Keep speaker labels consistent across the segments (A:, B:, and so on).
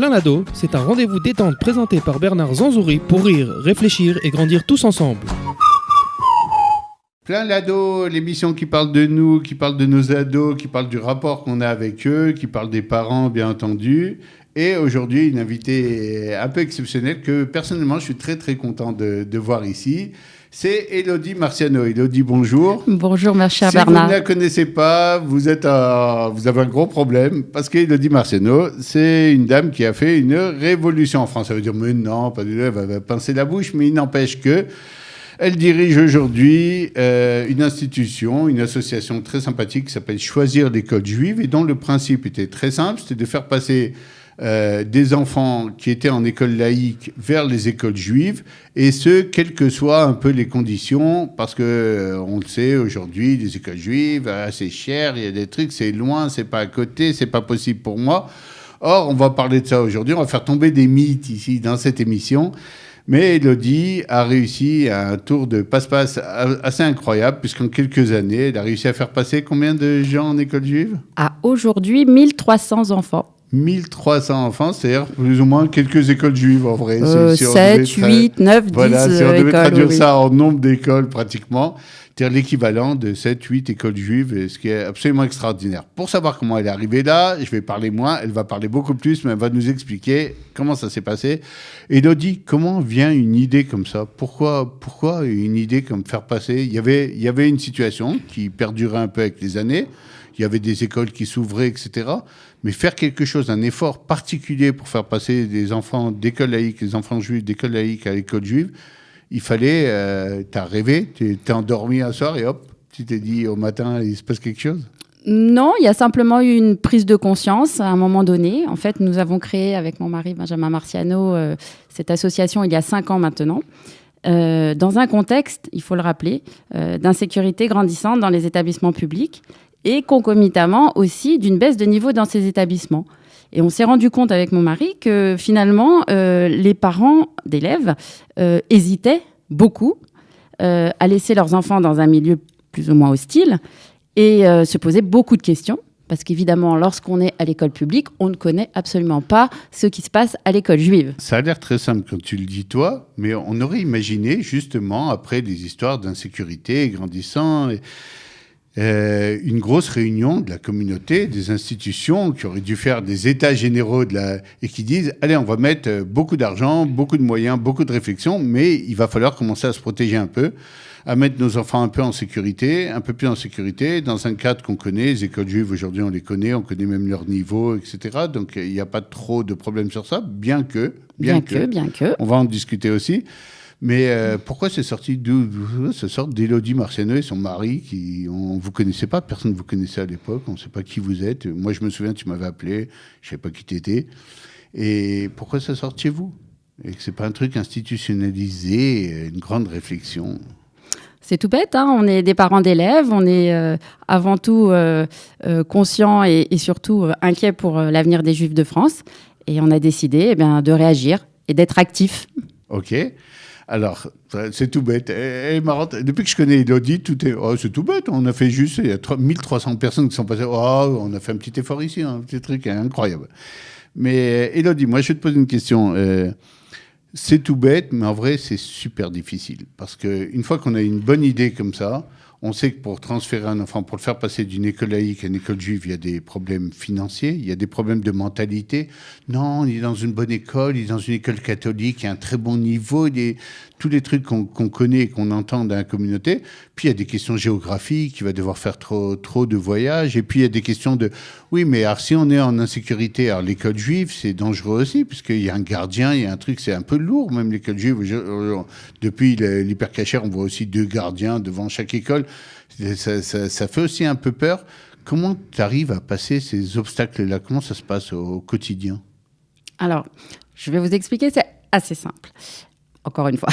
A: Plein d'ado, c'est un rendez-vous détente présenté par Bernard Zanzouri pour rire, réfléchir et grandir tous ensemble.
B: Plein d'ado, l'émission qui parle de nous, qui parle de nos ados, qui parle du rapport qu'on a avec eux, qui parle des parents, bien entendu. Et aujourd'hui, une invitée un peu exceptionnelle que personnellement, je suis très très content de voir ici. C'est Élodie Marciano. Élodie, bonjour.
C: Bonjour, ma chère
B: si
C: Bernard.
B: Si vous ne la connaissez pas, vous avez un gros problème parce qu'Élodie Marciano, c'est une dame qui a fait une révolution en France. Ça veut dire, mais non, pas du tout, elle va pincer la bouche, mais il n'empêche que elle dirige aujourd'hui une institution, une association très sympathique qui s'appelle Choisir l'école juive et dont le principe était très simple, c'était de faire passer des enfants qui étaient en école laïque vers les écoles juives, et ce, quelles que soient un peu les conditions, parce que on le sait aujourd'hui, les écoles juives, c'est cher, il y a des trucs, c'est loin, c'est pas à côté, c'est pas possible pour moi. Or, on va parler de ça aujourd'hui, on va faire tomber des mythes ici dans cette émission. Mais Élodie a réussi un tour de passe-passe assez incroyable, puisqu'en quelques années, elle a réussi à faire passer combien de gens en école juive ?
C: À aujourd'hui, 1300 enfants.
B: 1300 enfants, c'est-à-dire plus ou moins quelques écoles juives en vrai.
C: 7, 8, 9, 10
B: voilà, si on devait
C: écoles,
B: traduire ça en nombre d'écoles pratiquement, c'est-à-dire l'équivalent de 7, 8 écoles juives, ce qui est absolument extraordinaire. Pour savoir comment elle est arrivée là, je vais parler moins, elle va parler beaucoup plus, mais elle va nous expliquer comment ça s'est passé. Élodie, comment vient une idée comme ça ? Pourquoi une idée comme faire passer ? Il y avait une situation qui perdurait un peu avec les années, il y avait des écoles qui s'ouvraient, etc. Mais faire quelque chose, un effort particulier pour faire passer des enfants d'école laïque, les enfants juifs d'école laïque à l'école juive, il fallait... t'as rêvé, t'es endormi un soir et hop, tu t'es dit au matin, il se passe quelque chose ?
C: Non, il y a simplement eu une prise de conscience à un moment donné. En fait, nous avons créé avec mon mari Benjamin Marciano cette association il y a 5 ans maintenant, dans un contexte, il faut le rappeler, d'insécurité grandissante dans les établissements publics et concomitamment aussi d'une baisse de niveau dans ces établissements. Et on s'est rendu compte avec mon mari que finalement, les parents d'élèves hésitaient beaucoup à laisser leurs enfants dans un milieu plus ou moins hostile et se posaient beaucoup de questions. Parce qu'évidemment, lorsqu'on est à l'école publique, on ne connaît absolument pas ce qui se passe à l'école juive.
B: Ça a l'air très simple quand tu le dis, toi, mais on aurait imaginé, justement, après des histoires d'insécurité grandissant... une grosse réunion de la communauté, des institutions qui auraient dû faire des états généraux et qui disent « Allez, on va mettre beaucoup d'argent, beaucoup de moyens, beaucoup de réflexion, mais il va falloir commencer à se protéger un peu, à mettre nos enfants un peu en sécurité, un peu plus en sécurité, dans un cadre qu'on connaît. Les écoles juives, aujourd'hui, on les connaît, on connaît même leur niveau, etc. Donc, il n'y a pas trop de problèmes sur ça, bien que. On va en discuter aussi. Mais pourquoi c'est sorti d'où ça sort d'Élodie Marciano et son mari on vous connaissait pas, personne ne vous connaissait à l'époque, on ne sait pas qui vous êtes. Moi, je me souviens, tu m'avais appelé, je ne savais pas qui t'étais. Et pourquoi ça sort de chez vous ? Et que c'est pas un truc institutionnalisé, une grande réflexion.
C: C'est tout bête, hein, on est des parents d'élèves, on est avant tout conscients et surtout inquiets pour l'avenir des Juifs de France. Et on a décidé de réagir et d'être actifs.
B: Ok. Alors, c'est tout bête. Elle est marrante. Depuis que je connais Élodie, c'est tout bête. On a fait juste, il y a 1300 personnes qui sont passées. Oh, on a fait un petit effort ici, un petit truc incroyable. Mais Élodie, moi, je vais te poser une question. C'est tout bête, mais en vrai, c'est super difficile. Parce qu'une fois qu'on a une bonne idée comme ça, on sait que pour transférer un enfant, pour le faire passer d'une école laïque à une école juive, il y a des problèmes financiers, il y a des problèmes de mentalité. Non, il est dans une bonne école, il est dans une école catholique, il y a un très bon niveau, tous les trucs qu'on connaît et qu'on entend dans la communauté. Puis il y a des questions géographiques, il va devoir faire trop de voyages. Et puis il y a des questions de... Oui, mais alors, si on est en insécurité, alors l'école juive, c'est dangereux aussi, puisqu'il y a un gardien, il y a un truc, c'est un peu lourd, même l'école juive. Depuis l'hypercachère, on voit aussi 2 gardiens devant chaque école. Ça fait aussi un peu peur. Comment tu arrives à passer ces obstacles-là ? Comment ça se passe au quotidien ?
C: Alors, je vais vous expliquer, c'est assez simple. Encore une fois.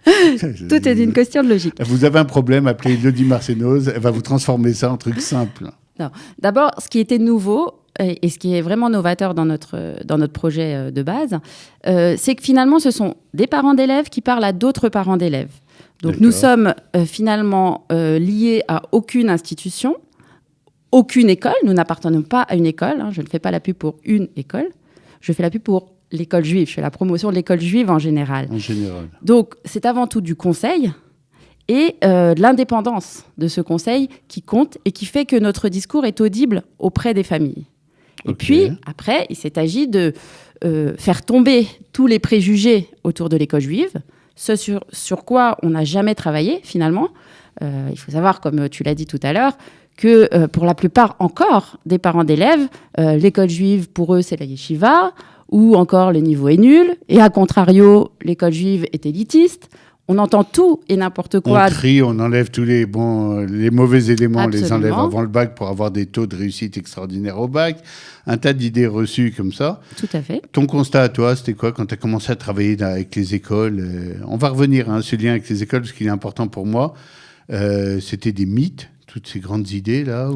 C: Tout est une question de logique.
B: Vous avez un problème, appelez Élodie Marciano, elle va vous transformer ça en truc simple.
C: Non. D'abord, ce qui était nouveau et ce qui est vraiment novateur dans notre projet de base, c'est que finalement, ce sont des parents d'élèves qui parlent à d'autres parents d'élèves. Donc, D'accord. Nous sommes finalement liés à aucune institution, aucune école. Nous n'appartenons pas à une école. Je ne fais pas la pub pour une école. je fais la pub pour l'école juive, je fais la promotion de l'école juive en général.
B: En général.
C: Donc, c'est avant tout du conseil et de l'indépendance de ce conseil qui compte et qui fait que notre discours est audible auprès des familles. Et puis, après, il s'est agi de faire tomber tous les préjugés autour de l'école juive, ce sur quoi on n'a jamais travaillé, finalement. Il faut savoir, comme tu l'as dit tout à l'heure, que pour la plupart encore des parents d'élèves, l'école juive, pour eux, c'est la yeshiva, ou encore le niveau est nul, et à contrario, l'école juive est élitiste. On entend tout et n'importe quoi.
B: On trie, on enlève tous les mauvais éléments, on les enlève
C: Absolument.
B: avant le bac pour avoir des taux de réussite extraordinaires au bac. Un tas d'idées reçues comme ça.
C: Tout à fait.
B: Ton constat à toi, c'était quoi quand tu as commencé à travailler avec les écoles On va revenir à ce lien avec les écoles, parce qu'il est important pour moi. C'était des mythes, toutes ces grandes idées-là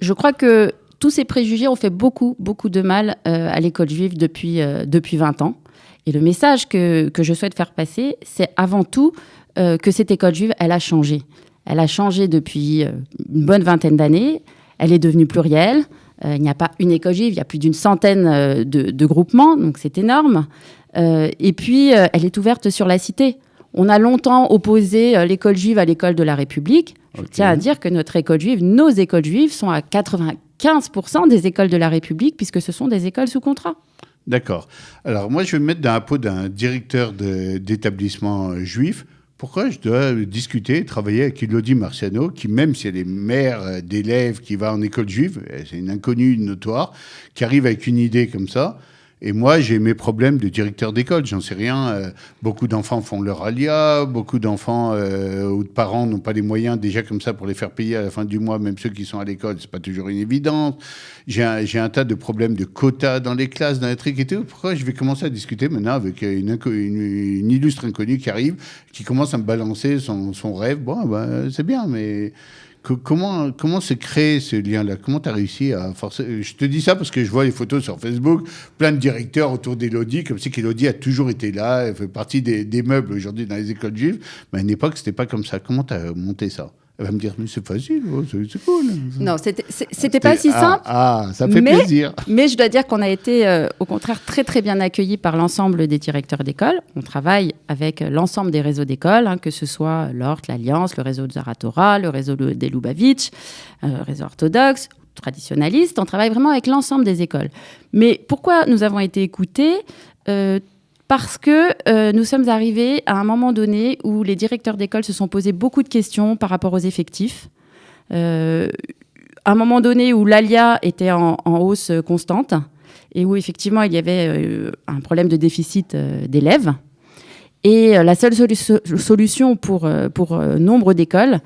C: Je crois que tous ces préjugés ont fait beaucoup, beaucoup de mal à l'école juive depuis 20 ans. Et le message que je souhaite faire passer, c'est avant tout que cette école juive, elle a changé. Elle a changé depuis une bonne vingtaine d'années. Elle est devenue plurielle. Il n'y a pas une école juive, il y a plus d'une centaine de groupements, donc c'est énorme. Et puis, elle est ouverte sur la cité. On a longtemps opposé l'école juive à l'école de la République. Je tiens à dire que notre école juive, nos écoles juives sont à 95% des écoles de la République, puisque ce sont des écoles sous contrat.
B: D'accord. Alors, moi, je vais me mettre dans la peau d'un directeur d'établissement juif. Pourquoi je dois discuter et travailler avec Elodie Marciano, qui, même si elle est mère d'élèves qui va en école juive, c'est une inconnue notoire, qui arrive avec une idée comme ça. Et moi, j'ai mes problèmes de directeur d'école, j'en sais rien. Beaucoup d'enfants font leur alia, beaucoup d'enfants ou de parents n'ont pas les moyens déjà comme ça pour les faire payer à la fin du mois, même ceux qui sont à l'école, c'est pas toujours une évidence. J'ai un tas de problèmes de quotas dans les classes, dans les trucs et tout. Pourquoi je vais commencer à discuter maintenant avec une illustre inconnue qui arrive, qui commence à me balancer son rêve. Bon, ben, c'est bien, mais... Comment se crée ce lien-là? Comment tu as réussi à forcer? Je te dis ça parce que je vois les photos sur Facebook, plein de directeurs autour d'Élodie, comme si qu'Élodie a toujours été là, elle fait partie des meubles aujourd'hui dans les écoles juives. Mais à une époque, c'était pas comme ça. Comment tu as monté ça? Elle va me dire, mais c'est facile, c'est cool.
C: Non, c'était pas si simple.
B: Ça fait plaisir.
C: Mais je dois dire qu'on a été, au contraire, très, très bien accueillis par l'ensemble des directeurs d'école. On travaille avec l'ensemble des réseaux d'école, que ce soit l'ORT, l'Alliance, le réseau de Zaratora, le réseau des Lubavitch, le réseau orthodoxe, traditionnaliste. On travaille vraiment avec l'ensemble des écoles. Mais pourquoi nous avons été écoutés parce que nous sommes arrivés à un moment donné où les directeurs d'école se sont posés beaucoup de questions par rapport aux effectifs. À un moment donné où l'ALIA était en hausse constante et où effectivement il y avait un problème de déficit d'élèves. Et la seule solution pour nombre d'écoles,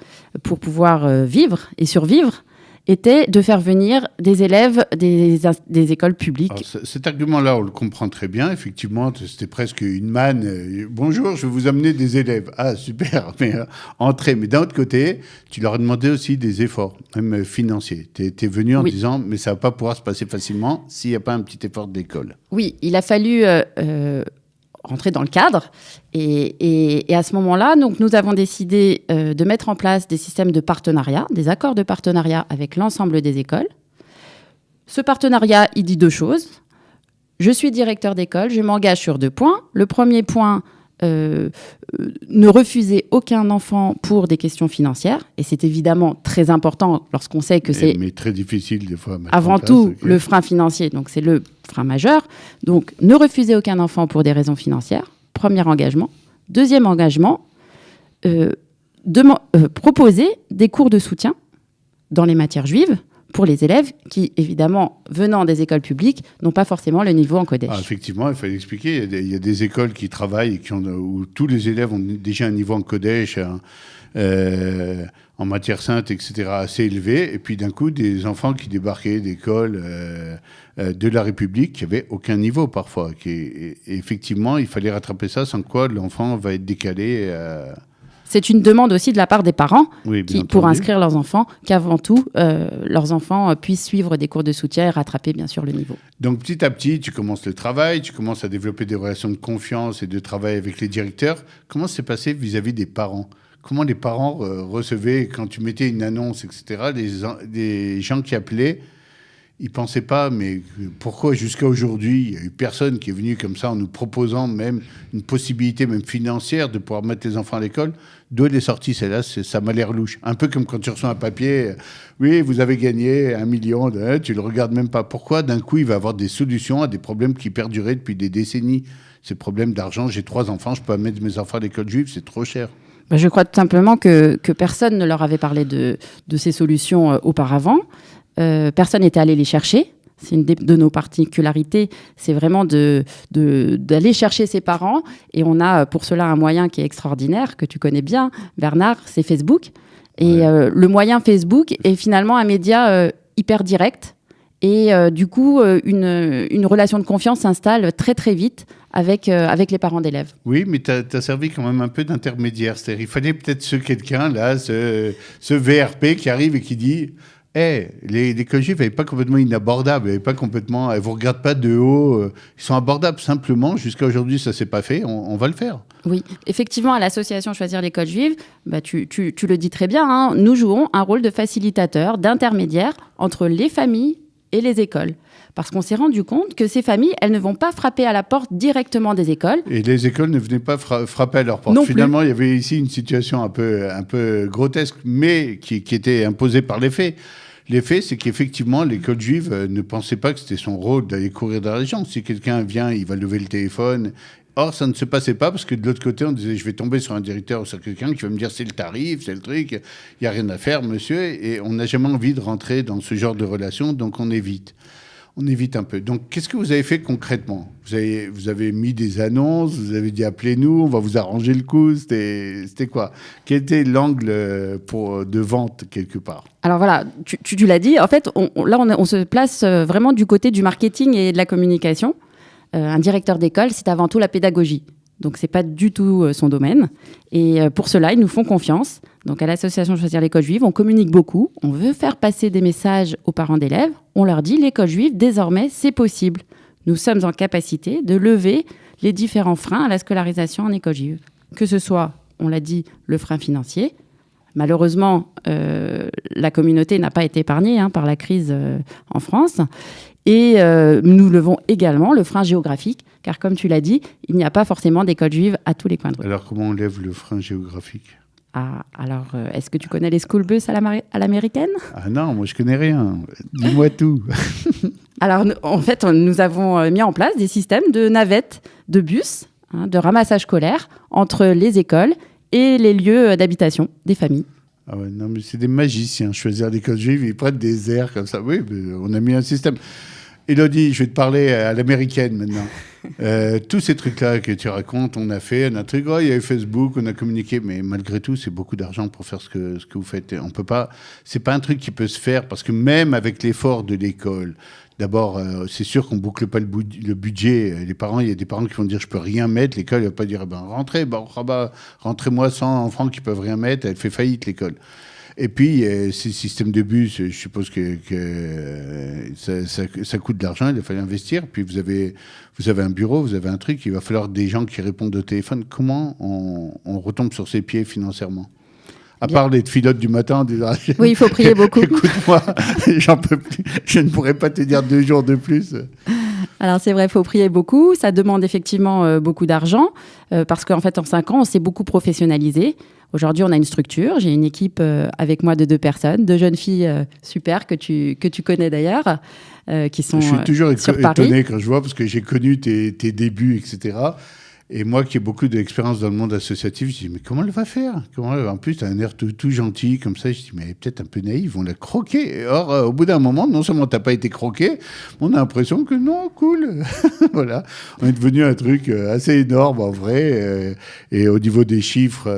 C: pour pouvoir vivre et survivre, était de faire venir des élèves des écoles publiques.
B: Alors, cet argument-là, on le comprend très bien. Effectivement, c'était presque une manne. Bonjour, je vais vous amener des élèves. Ah, super, mais entrez. Mais d'un autre côté, tu leur as demandé aussi des efforts, même financiers. Tu es venu en disant, mais ça ne va pas pouvoir se passer facilement s'il n'y a pas un petit effort de l'école.
C: Oui, il a fallu rentrer dans le cadre. Et à ce moment-là, donc, nous avons décidé de mettre en place des systèmes de partenariat, des accords de partenariat avec l'ensemble des écoles. Ce partenariat, il dit 2 choses. Je suis directeur d'école, je m'engage sur 2 points. Le premier point, ne refuser aucun enfant pour des questions financières. Et c'est évidemment très important lorsqu'on sait que c'est...
B: Mais très difficile des fois.
C: Avant tout, le frein financier, donc c'est le frein majeur. Donc, ne refuser aucun enfant pour des raisons financières. Premier engagement. Deuxième engagement, proposer des cours de soutien dans les matières juives pour les élèves qui, évidemment, venant des écoles publiques, n'ont pas forcément le niveau en Kodesh.
B: Ah, effectivement, il fallait expliquer. Il y a des écoles qui travaillent et où tous les élèves ont déjà un niveau en Kodesh, en matière sainte, etc., assez élevé. Et puis, d'un coup, des enfants qui débarquaient d'écoles de la République qui n'avaient aucun niveau, parfois. Et effectivement, il fallait rattraper ça, sans quoi l'enfant va être décalé...
C: C'est une demande aussi de la part des parents pour inscrire leurs enfants, qu'avant tout, leurs enfants puissent suivre des cours de soutien et rattraper bien sûr le niveau.
B: Donc petit à petit, tu commences le travail, tu commences à développer des relations de confiance et de travail avec les directeurs. Comment s'est passé vis-à-vis des parents ? Comment les parents recevaient, quand tu mettais une annonce, etc., des gens qui appelaient ils pensaient pas, mais pourquoi jusqu'à aujourd'hui, il y a eu personne qui est venu comme ça en nous proposant même une possibilité, même financière, de pouvoir mettre les enfants à l'école. D'où elle est sortie, celle-là, ça m'a l'air louche. Un peu comme quand tu reçois un papier, oui, vous avez gagné 1 million, tu le regardes même pas. Pourquoi d'un coup, il va avoir des solutions à des problèmes qui perduraient depuis des décennies? Ces problèmes d'argent, j'ai 3 enfants, je peux pas mettre mes enfants à l'école juive, c'est trop cher.
C: Je crois tout simplement que personne ne leur avait parlé de ces solutions auparavant. Personne n'était allé les chercher. C'est une de nos particularités, c'est vraiment d'aller chercher ses parents. Et on a pour cela un moyen qui est extraordinaire, que tu connais bien, Bernard, c'est Facebook. Et le moyen Facebook est finalement un média hyper direct. Et du coup, une relation de confiance s'installe très très vite avec les parents d'élèves.
B: Oui, mais tu as servi quand même un peu d'intermédiaire. C'est-à-dire il fallait peut-être quelqu'un, là, ce VRP qui arrive et qui dit... les écoles juives, elles n'est pas complètement inabordable, elles ne vous regardent pas de haut, ils sont abordables simplement. Jusqu'à aujourd'hui, ça ne s'est pas fait, on va le faire.
C: Oui, effectivement, à l'association Choisir l'école juive, tu le dis très bien, hein, nous jouons un rôle de facilitateur, d'intermédiaire entre les familles et les écoles. Parce qu'on s'est rendu compte que ces familles, elles ne vont pas frapper à la porte directement des écoles.
B: Et les écoles ne venaient pas frapper à leur porte.
C: Non
B: Finalement,
C: plus.
B: il y avait ici une situation un peu grotesque, mais qui était imposée par les faits. Les faits, c'est qu'effectivement, l'école juive ne pensait pas que c'était son rôle d'aller courir derrière les gens. Si quelqu'un vient, il va lever le téléphone. Or, ça ne se passait pas parce que de l'autre côté, on disait, je vais tomber sur un directeur ou sur quelqu'un qui va me dire, c'est le tarif, c'est le truc, il n'y a rien à faire, monsieur. Et on n'a jamais envie de rentrer dans ce genre de relation, donc on évite. On évite un peu. Donc, qu'est-ce que vous avez fait concrètement ? Vous avez mis des annonces, vous avez dit appelez-nous, on va vous arranger le coup. C'était quoi ? Quel était l'angle de vente quelque part ?
C: Alors voilà, tu l'as dit. En fait, on se place vraiment du côté du marketing et de la communication. Un directeur d'école, c'est avant tout la pédagogie. Donc, ce n'est pas du tout son domaine. Et pour cela, ils nous font confiance. Donc, à l'association Choisir l'école juive, on communique beaucoup. On veut faire passer des messages aux parents d'élèves. On leur dit, l'école juive, désormais, c'est possible. Nous sommes en capacité de lever les différents freins à la scolarisation en école juive. Que ce soit, on l'a dit, le frein financier. Malheureusement, la communauté n'a pas été épargnée par la crise en France. Et nous levons également le frein géographique, car comme tu l'as dit, il n'y a pas forcément d'école juive à tous les coins de rue.
B: Alors, comment on lève le frein géographique ?
C: Alors, est-ce que tu connais les school bus à l'américaine ?
B: Ah non, moi je connais rien. Dis-moi tout.
C: Alors, en fait, nous avons mis en place des systèmes de navettes de bus, de ramassage scolaire entre les écoles et les lieux d'habitation des familles.
B: Ah ouais, non, mais c'est des magiciens. Choisir l'école juive, ils prennent des airs comme ça. Oui, on a mis un système. Élodie, je vais te parler à l'américaine maintenant. Tous ces trucs-là que tu racontes, on a fait un truc. Oh, il y a eu Facebook, on a communiqué, mais malgré tout, c'est beaucoup d'argent pour faire ce que vous faites. On peut pas. C'est pas un truc qui peut se faire parce que même avec l'effort de l'école, d'abord, c'est sûr qu'on boucle pas le budget. Les parents, il y a des parents qui vont dire je peux rien mettre. L'école, elle va pas dire rentrez-moi 100 enfants qui peuvent rien mettre. Elle fait faillite l'école. Et puis, ces systèmes de bus, je suppose que ça coûte de l'argent, il a fallu investir. Puis, vous avez un bureau, vous avez un truc, il va falloir des gens qui répondent au téléphone. Comment on retombe sur ses pieds financièrement ? À part les filotes du matin en disant...
C: Oui, il faut prier beaucoup.
B: Écoute-moi, j'en peux plus. Je ne pourrais pas te dire 2 jours de plus.
C: Alors c'est vrai, il faut prier beaucoup. Ça demande effectivement beaucoup d'argent parce qu'en fait, en 5 ans, on s'est beaucoup professionnalisé. Aujourd'hui, on a une structure. J'ai une équipe avec moi de 2 personnes, 2 jeunes filles super que tu connais d'ailleurs, qui sont
B: Je suis toujours
C: sur Paris.
B: étonné quand je vois, parce que j'ai connu tes débuts, etc. Et moi qui ai beaucoup d'expérience dans le monde associatif, je dis, mais comment elle va faire ? En plus, tu as un air tout gentil comme ça. Je dis, mais elle est peut-être un peu naïve, on l'a croqué. Or, au bout d'un moment, non seulement tu n'as pas été croqué, on a l'impression que non, cool. Voilà. On est devenu un truc assez énorme en vrai. Et au niveau des chiffres,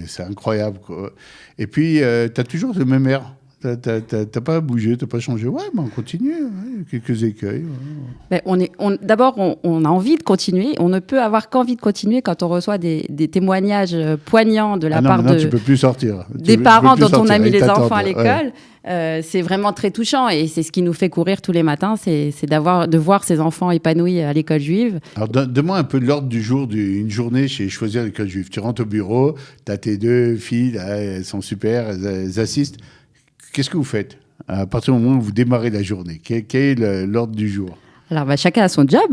B: c'est incroyable, quoi. Et puis, tu as toujours le même air. T'as pas bougé, t'as pas changé. Ouais, on continue. Ouais, quelques écueils. Ouais.
C: Mais d'abord, on a envie de continuer. On ne peut avoir qu'envie de continuer quand on reçoit des témoignages poignants de la part
B: tu peux plus sortir.
C: Des parents dont on a mis les enfants à l'école. Ouais. C'est vraiment très touchant et c'est ce qui nous fait courir tous les matins, c'est de voir ces enfants épanouis à l'école juive.
B: Alors, donne-moi un peu de l'ordre du jour d'une journée chez Choisir l'école juive. Tu rentres au bureau, t'as tes 2 filles, là, elles sont super, elles assistent. Qu'est-ce que vous faites ? à partir du moment où vous démarrez la journée? Quel est l'ordre du jour?
C: Alors, chacun a son job.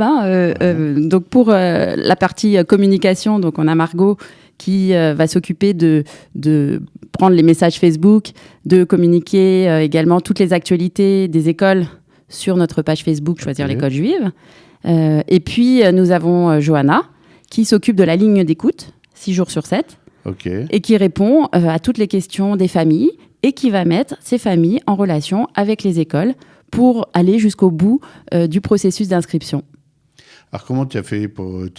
C: Donc, pour la partie communication, donc on a Margot qui va s'occuper de prendre les messages Facebook, de communiquer également toutes les actualités des écoles sur notre page Facebook Choisir l'école juive. Et puis, nous avons Johanna qui s'occupe de la ligne d'écoute, 6 jours sur 7, et qui répond à toutes les questions des familles et qui va mettre ces familles en relation avec les écoles pour aller jusqu'au bout du processus d'inscription.
B: Alors, comment tu as fait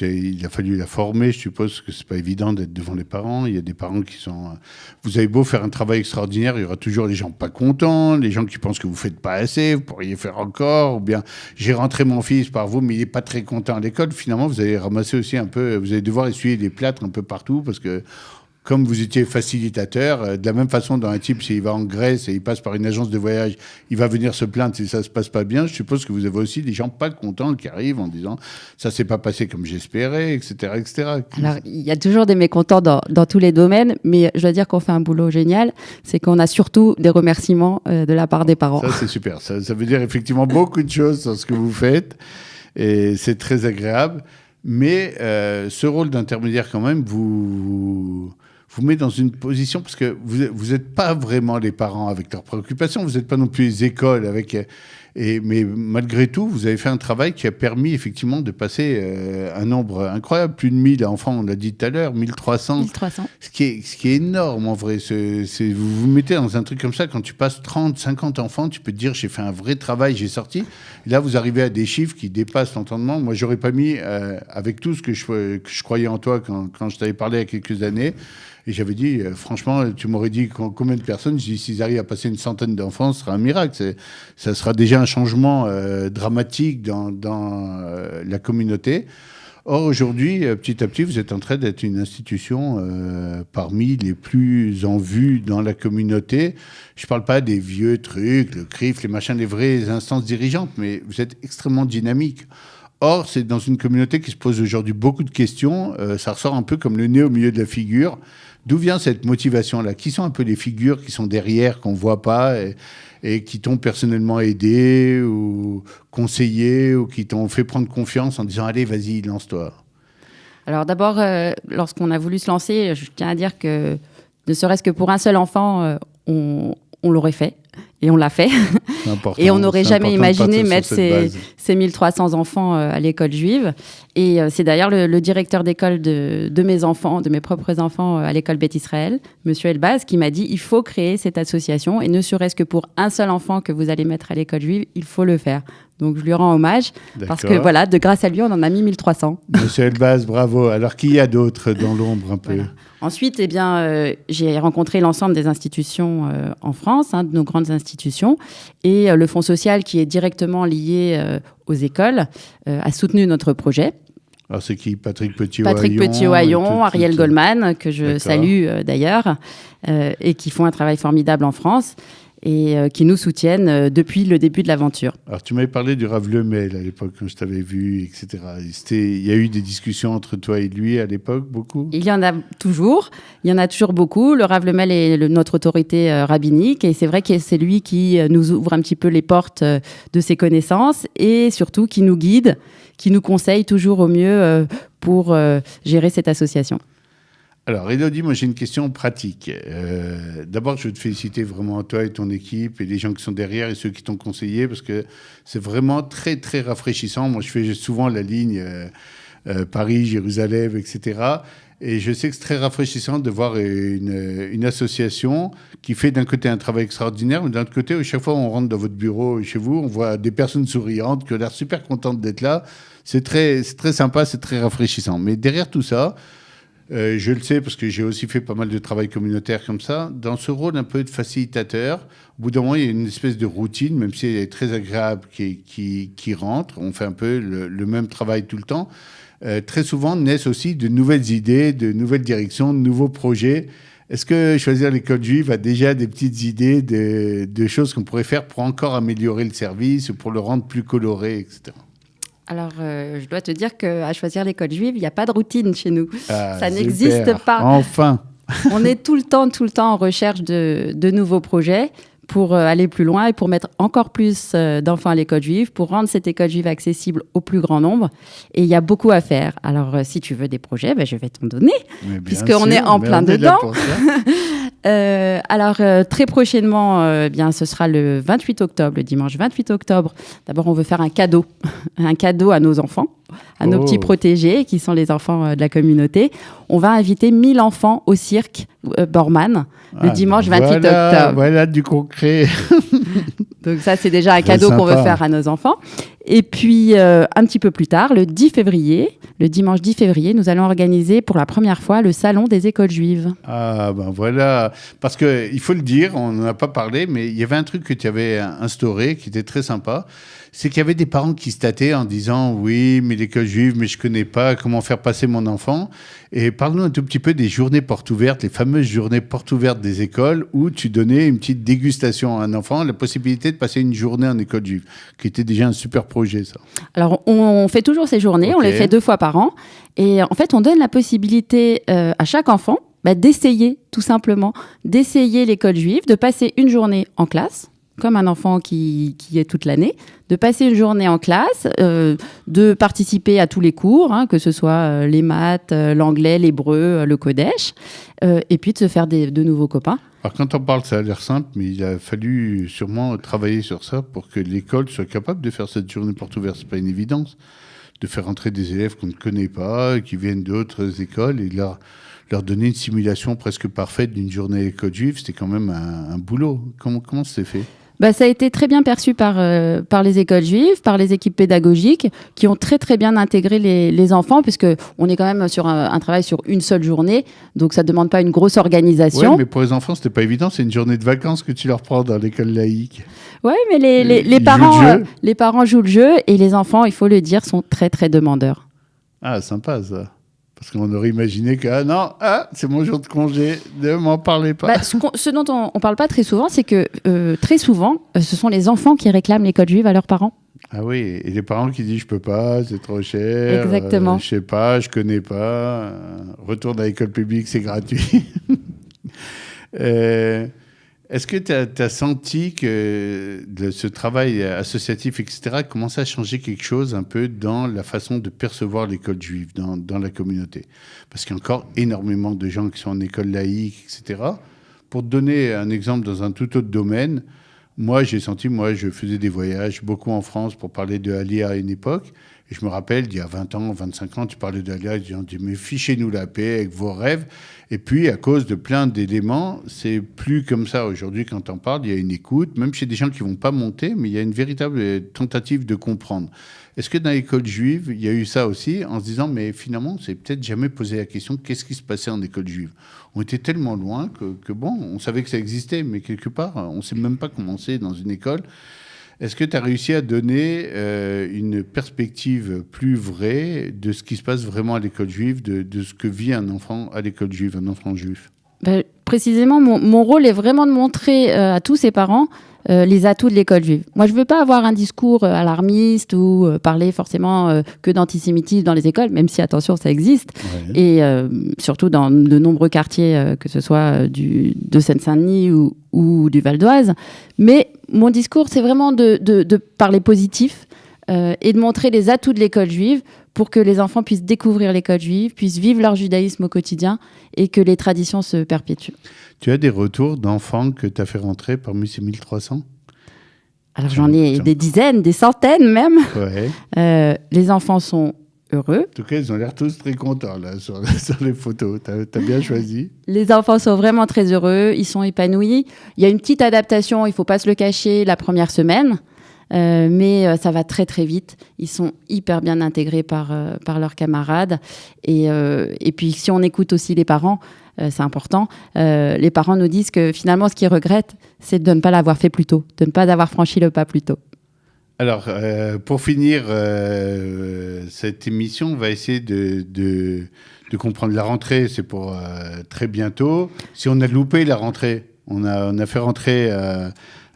B: il a fallu la former, je suppose que c'est pas évident d'être devant les parents. Il y a des parents qui sont... Vous avez beau faire un travail extraordinaire, il y aura toujours les gens pas contents, les gens qui pensent que vous faites pas assez, vous pourriez faire encore, ou bien j'ai rentré mon fils par vous, mais il est pas très content à l'école. Finalement, vous allez ramasser aussi un peu, vous allez devoir essuyer des plâtres un peu partout parce que comme vous étiez facilitateur, de la même façon, dans un type, s'il va en Grèce et il passe par une agence de voyage, il va venir se plaindre si ça se passe pas bien. Je suppose que vous avez aussi des gens pas contents qui arrivent en disant ça s'est pas passé comme j'espérais, etc., etc.
C: Alors, il y a toujours des mécontents dans tous les domaines, mais je dois dire qu'on fait un boulot génial. C'est qu'on a surtout des remerciements de la part des parents.
B: Ça, c'est super. Ça veut dire effectivement beaucoup de choses sur ce que vous faites et c'est très agréable. Mais ce rôle d'intermédiaire, quand même, vous met dans une position, parce que vous n'êtes pas vraiment les parents avec leurs préoccupations, vous n'êtes pas non plus les écoles mais malgré tout, vous avez fait un travail qui a permis effectivement de passer un nombre incroyable, plus de 1000 enfants, on l'a dit tout à l'heure, 1300.
C: 1300.
B: Ce qui est énorme en vrai. Vous vous mettez dans un truc comme ça, quand tu passes 30, 50 enfants, tu peux te dire j'ai fait un vrai travail, j'ai sorti. Et là, vous arrivez à des chiffres qui dépassent l'entendement. Moi, j'aurais pas mis, avec tout ce que je croyais en toi quand je t'avais parlé il y a quelques années, et j'avais dit, franchement, tu m'aurais dit combien de personnes? J'ai dit, s'ils arrivent à passer une centaine d'enfants, ce sera un miracle. Ça sera déjà un changement dramatique dans la communauté. Or, aujourd'hui, petit à petit, vous êtes en train d'être une institution parmi les plus en vue dans la communauté. Je ne parle pas des vieux trucs, le CRIF, les machins, les vraies instances dirigeantes, mais vous êtes extrêmement dynamique. Or, c'est dans une communauté qui se pose aujourd'hui beaucoup de questions. Ça ressort un peu comme le nez au milieu de la figure. D'où vient cette motivation-là? Qui sont un peu les figures qui sont derrière, qu'on ne voit pas et qui t'ont personnellement aidé ou conseillé ou qui t'ont fait prendre confiance en disant « Allez, vas-y, lance-toi ».
C: Alors d'abord, lorsqu'on a voulu se lancer, je tiens à dire que ne serait-ce que pour un seul enfant, on l'aurait fait. Et on l'a fait. Et on n'aurait jamais imaginé mettre ces 1300 enfants à l'école juive. Et c'est d'ailleurs le directeur d'école de mes enfants, de mes propres enfants à l'école Beth Israël, Monsieur Elbaz, qui m'a dit il faut créer cette association. Et ne serait-ce que pour un seul enfant que vous allez mettre à l'école juive, il faut le faire. Donc je lui rends hommage.
B: D'accord.
C: Parce que voilà, grâce à lui, on en a mis 1300.
B: Monsieur Elbaz, bravo. Alors qui y a d'autres dans l'ombre un peu?
C: Voilà. Ensuite, j'ai rencontré l'ensemble des institutions en France, de nos grandes institutions. Et le Fonds social, qui est directement lié aux écoles, a soutenu notre projet.
B: Alors, c'est qui? Patrick
C: Petit-Ohaillon, Ariel Goldman, que je salue d'ailleurs, et qui font un travail formidable en France et qui nous soutiennent depuis le début de l'aventure. Alors,
B: tu m'avais parlé du Rav Lemel à l'époque, quand je t'avais vu, etc. Il y a eu des discussions entre toi et lui à l'époque, beaucoup?
C: Il y en a toujours beaucoup. Le Rav Lemel est notre autorité rabbinique et c'est vrai que c'est lui qui nous ouvre un petit peu les portes de ses connaissances et surtout qui nous guide, qui nous conseille toujours au mieux pour gérer cette association.
B: Alors, Élodie, moi j'ai une question pratique. D'abord, je veux te féliciter vraiment toi et ton équipe et les gens qui sont derrière et ceux qui t'ont conseillé parce que c'est vraiment très, très rafraîchissant. Moi, je fais souvent la ligne Paris, Jérusalem, etc. Et je sais que c'est très rafraîchissant de voir une association qui fait d'un côté un travail extraordinaire, mais d'un autre côté, à chaque fois on rentre dans votre bureau chez vous, on voit des personnes souriantes qui ont l'air super contentes d'être là. C'est très sympa, c'est très rafraîchissant. Mais derrière tout ça, je le sais parce que j'ai aussi fait pas mal de travail communautaire comme ça. Dans ce rôle un peu de facilitateur, au bout d'un moment, il y a une espèce de routine, même si elle est très agréable, qui rentre. On fait un peu le même travail tout le temps. Très souvent naissent aussi de nouvelles idées, de nouvelles directions, de nouveaux projets. Est-ce que Choisir l'école juive a déjà des petites idées de choses qu'on pourrait faire pour encore améliorer le service, pour le rendre plus coloré, etc.
C: Alors, je dois te dire qu'à Choisir l'école juive, il n'y a pas de routine chez nous. Ça n'existe pas.
B: Enfin.
C: On est tout le temps en recherche de nouveaux projets pour aller plus loin et pour mettre encore plus d'enfants à l'école juive, pour rendre cette école juive accessible au plus grand nombre. Et il y a beaucoup à faire. Alors, si tu veux des projets, je vais t'en donner, puisqu'on est en plein dedans. Très prochainement, ce sera le 28 octobre, le dimanche 28 octobre. D'abord, on veut faire un cadeau à nos enfants, à nos petits protégés, qui sont les enfants de la communauté. On va inviter 1000 enfants au cirque Borman le dimanche 28 octobre.
B: Voilà du concret.
C: Donc ça, c'est déjà un cadeau qu'on veut faire à nos enfants. Et puis, un petit peu plus tard, le dimanche 10 février, nous allons organiser pour la première fois le salon des écoles juives.
B: Ah, voilà. Parce qu'il faut le dire, on n'en a pas parlé, mais il y avait un truc que tu avais instauré qui était très sympa. C'est qu'il y avait des parents qui se tâtaient en disant « Oui, mais l'école juive, mais je ne connais pas comment faire passer mon enfant ». Et parle-nous un tout petit peu des journées portes ouvertes, les fameuses journées portes ouvertes des écoles où tu donnais une petite dégustation à un enfant, la possibilité de passer une journée en école juive, qui était déjà un super projet, ça.
C: Alors, on fait toujours ces journées, on les fait 2 fois par an. Et en fait, on donne la possibilité à chaque enfant d'essayer, tout simplement, d'essayer l'école juive, de passer une journée en classe, comme un enfant qui est toute l'année, de passer une journée en classe, de participer à tous les cours, que ce soit les maths, l'anglais, l'hébreu, le Kodesh, et puis de se faire de nouveaux copains.
B: Alors quand on parle, ça a l'air simple, mais il a fallu sûrement travailler sur ça pour que l'école soit capable de faire cette journée porte ouverte. C'est pas une évidence de faire entrer des élèves qu'on ne connaît pas, qui viennent d'autres écoles, et leur donner une simulation presque parfaite d'une journée école juive. C'était quand même un boulot. Comment ça s'est fait ?
C: Ça a été très bien perçu par les écoles juives, par les équipes pédagogiques qui ont très très bien intégré les enfants, puisqu'on est quand même sur un travail sur une seule journée, donc ça ne demande pas une grosse organisation.
B: Oui, mais pour les enfants, ce n'était pas évident, c'est une journée de vacances que tu leur prends dans l'école laïque.
C: Oui, mais les parents jouent le jeu et les enfants, il faut le dire, sont très très demandeurs.
B: Ah, sympa ça. Parce qu'on aurait imaginé que, c'est mon jour de congé, ne m'en parlez pas.
C: Ce dont on ne parle pas très souvent, c'est que très souvent, ce sont les enfants qui réclament l'école juive à leurs parents.
B: Ah oui, et les parents qui disent « je peux pas, c'est trop cher,
C: exactement.
B: Je sais pas, je connais pas, retourne à l'école publique, c'est gratuit ». Est-ce que tu as senti que ce travail associatif, etc., commençait à changer quelque chose un peu dans la façon de percevoir l'école juive dans la communauté ? Parce qu'il y a encore énormément de gens qui sont en école laïque, etc. Pour te donner un exemple dans un tout autre domaine, je faisais des voyages beaucoup en France pour parler de Alia à une époque. Et je me rappelle, il y a 20 ans, 25 ans, tu parlais d'Alia, et on dit « mais fichez-nous la paix avec vos rêves ». Et puis, à cause de plein d'éléments, c'est plus comme ça. Aujourd'hui, quand on parle, il y a une écoute, même chez des gens qui ne vont pas monter, mais il y a une véritable tentative de comprendre. Est-ce que dans l'école juive, il y a eu ça aussi, en se disant, mais finalement, on ne s'est peut-être jamais posé la question, qu'est-ce qui se passait en école juive ? On était tellement loin que on savait que ça existait, mais quelque part, on ne sait même pas commencer dans une école. Est-ce que tu as réussi à donner une perspective plus vraie de ce qui se passe vraiment à l'école juive, de ce que vit un enfant à l'école juive, un enfant juif ?
C: Précisément, mon rôle est vraiment de montrer à tous ces parents les atouts de l'école juive. Moi, je ne veux pas avoir un discours alarmiste ou parler forcément que d'antisémitisme dans les écoles, même si, attention, ça existe. Ouais. Et surtout dans de nombreux quartiers, que ce soit de Seine-Saint-Denis ou du Val d'Oise. Mais mon discours, c'est vraiment de parler positif et de montrer les atouts de l'école juive pour que les enfants puissent découvrir l'école juive, puissent vivre leur judaïsme au quotidien et que les traditions se perpétuent.
B: Tu as des retours d'enfants que tu as fait rentrer parmi ces 1300 ?
C: Alors j'en ai des dizaines, des centaines même.
B: Ouais.
C: Les enfants sont heureux.
B: En tout cas, ils ont l'air tous très contents là, sur les photos. Tu as bien choisi.
C: Les enfants sont vraiment très heureux, ils sont épanouis. Il y a une petite adaptation, il ne faut pas se le cacher, la première semaine. Mais ça va très très vite. Ils sont hyper bien intégrés par leurs camarades. Et puis si on écoute aussi les parents, c'est important. Les parents nous disent que finalement ce qu'ils regrettent, c'est de ne pas l'avoir fait plus tôt, de ne pas avoir franchi le pas plus tôt.
B: Alors, pour finir cette émission, on va essayer de comprendre la rentrée. C'est pour très bientôt. Si on a loupé la rentrée, on a fait rentrer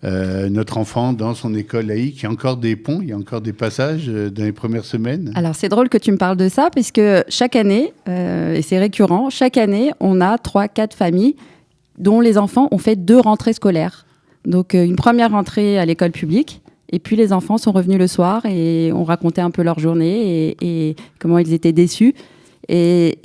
B: notre enfant dans son école laïque. Il y a encore des ponts, il y a encore des passages dans les premières semaines.
C: Alors, c'est drôle que tu me parles de ça, puisque chaque année, et c'est récurrent, chaque année, on a 3-4 familles dont les enfants ont fait 2 rentrées scolaires. Donc une première rentrée à l'école publique. Et puis les enfants sont revenus le soir et ont raconté un peu leur journée et comment ils étaient déçus. Et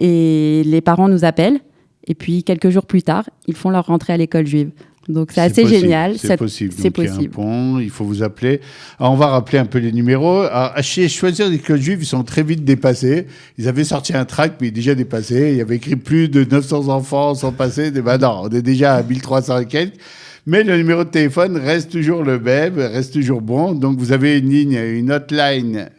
C: les parents nous appellent. Et puis quelques jours plus tard, ils font leur rentrée à l'école juive. Donc c'est assez génial.
B: C'est possible.
C: C'est
B: possible.
C: possible.
B: Il y a un pont, il faut vous appeler. Alors, on va rappeler un peu les numéros. Alors, chez Choisir l'école juive, ils sont très vite dépassés. Ils avaient sorti un tract, mais déjà dépassé. Il y avait écrit plus de 900 enfants sont passés. Ben non, on est déjà à 1300 et quelques. Mais le numéro de téléphone reste toujours le même, reste toujours bon. Donc, vous avez une ligne, une hotline.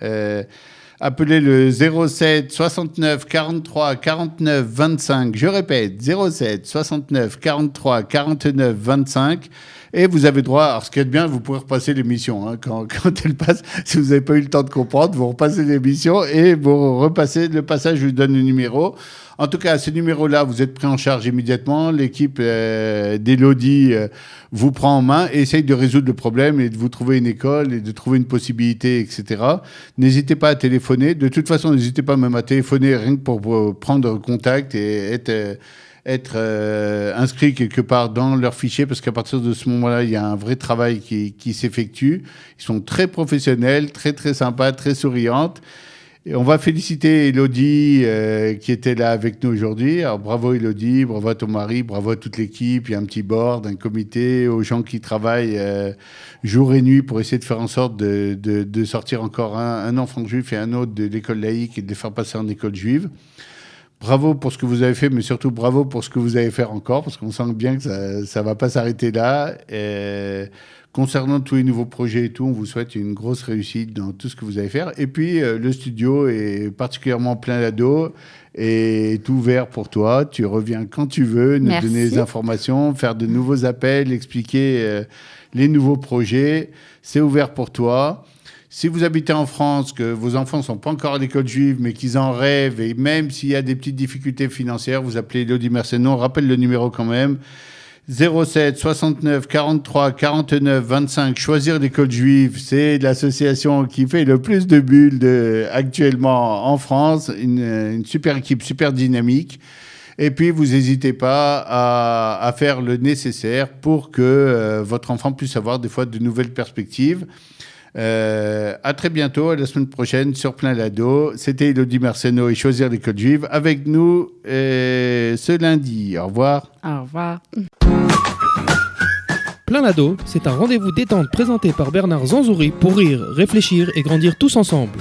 B: Appelez le 07 69 43 49 25. Je répète, 07 69 43 49 25. Et vous avez droit, alors ce qui est bien, vous pourrez repasser l'émission. Quand elle passe, si vous n'avez pas eu le temps de comprendre, vous repassez l'émission et vous repassez le passage, je vous donne le numéro. En tout cas, ce numéro-là, vous êtes pris en charge immédiatement. L'équipe d'Élodie vous prend en main et essaye de résoudre le problème et de vous trouver une école et de trouver une possibilité, etc. N'hésitez pas à téléphoner. De toute façon, n'hésitez pas même à téléphoner rien que pour prendre contact et être inscrit quelque part dans leur fichier, parce qu'à partir de ce moment-là, il y a un vrai travail qui s'effectue. Ils sont très professionnels, très, très sympas, très souriantes. Et on va féliciter Élodie qui était là avec nous aujourd'hui. Alors bravo Élodie, bravo à ton mari, bravo à toute l'équipe. Il y a un petit board, un comité, aux gens qui travaillent jour et nuit pour essayer de faire en sorte de sortir encore un enfant juif et un autre de l'école laïque et de les faire passer en école juive. Bravo pour ce que vous avez fait, mais surtout bravo pour ce que vous allez faire encore, parce qu'on sent bien que ça ne va pas s'arrêter là. Concernant tous les nouveaux projets et tout, on vous souhaite une grosse réussite dans tout ce que vous allez faire. Et puis, le studio est particulièrement plein d'ado et est ouvert pour toi. Tu reviens quand tu veux, nous donner des informations, faire de nouveaux appels, expliquer les nouveaux projets. C'est ouvert pour toi. Si vous habitez en France, que vos enfants ne sont pas encore à l'école juive, mais qu'ils en rêvent, et même s'il y a des petites difficultés financières, vous appelez Élodie Merceno. On rappelle le numéro quand même. 07 69 43 49 25. Choisir l'école juive, c'est l'association qui fait le plus de bulles actuellement en France. Une super équipe, super dynamique. Et puis, vous n'hésitez pas à faire le nécessaire pour que votre enfant puisse avoir des fois de nouvelles perspectives. À très bientôt, à la semaine prochaine sur Plein l'Ado. C'était Élodie Merceno et Choisir l'école juive avec nous ce lundi. Au revoir.
C: Au revoir.
A: Plein l'Ado, c'est un rendez-vous détente présenté par Bernard Zanzouri pour rire, réfléchir et grandir tous ensemble.